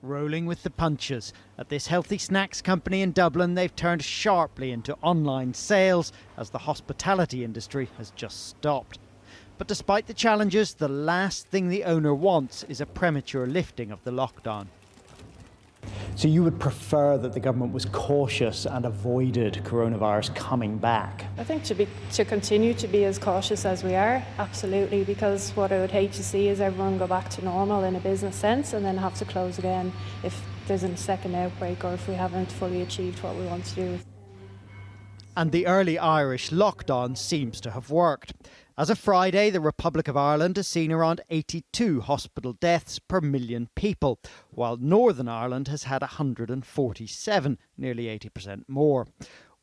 rolling with the punches. At this healthy snacks company in Dublin, they've turned sharply into online sales as the hospitality industry has just stopped. But despite the challenges, the last thing the owner wants is a premature lifting of the lockdown. So you would prefer that the government was cautious and avoided coronavirus coming back? I think to continue to be as cautious as we are, absolutely, because what I would hate to see is everyone go back to normal in a business sense and then have to close again if there's a second outbreak or if we haven't fully achieved what we want to do. And the early Irish lockdown seems to have worked. As of Friday, the Republic of Ireland has seen around 82 hospital deaths per million people, while Northern Ireland has had 147, nearly 80% more.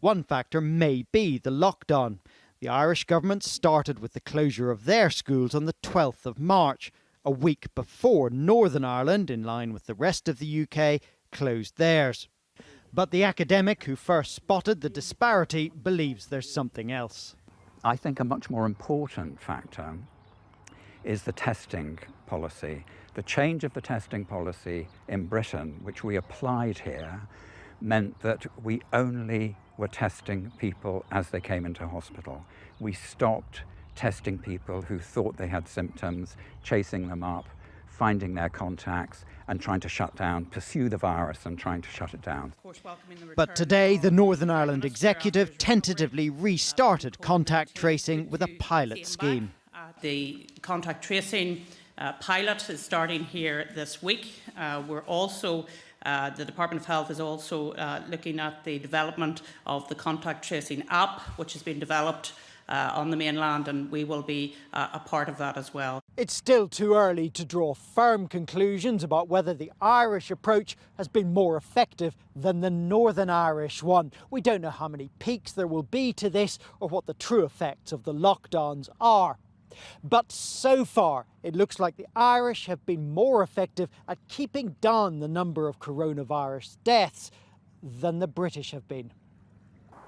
One factor may be the lockdown. The Irish government started with the closure of their schools on the 12th of March, a week before Northern Ireland, in line with the rest of the UK, closed theirs. But the academic who first spotted the disparity believes there's something else. I think a much more important factor is the testing policy. The change of the testing policy in Britain, which we applied here, meant that we only were testing people as they came into hospital. We stopped testing people who thought they had symptoms, chasing them up, finding their contacts and trying to pursue the virus and trying to shut it down. But today, the Northern Ireland executive tentatively restarted contact tracing with a pilot scheme. The contact tracing pilot is starting here this week. The Department of Health is also looking at the development of the contact tracing app, which has been developed on the mainland, and we will be a part of that as well. It's still too early to draw firm conclusions about whether the Irish approach has been more effective than the Northern Irish one. We don't know how many peaks there will be to this or what the true effects of the lockdowns are. But so far, it looks like the Irish have been more effective at keeping down the number of coronavirus deaths than the British have been.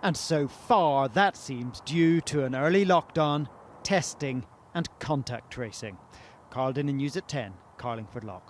And so far, that seems due to an early lockdown, testing and contact tracing. Carl Dinnan, News at 10, Carlingford Lough.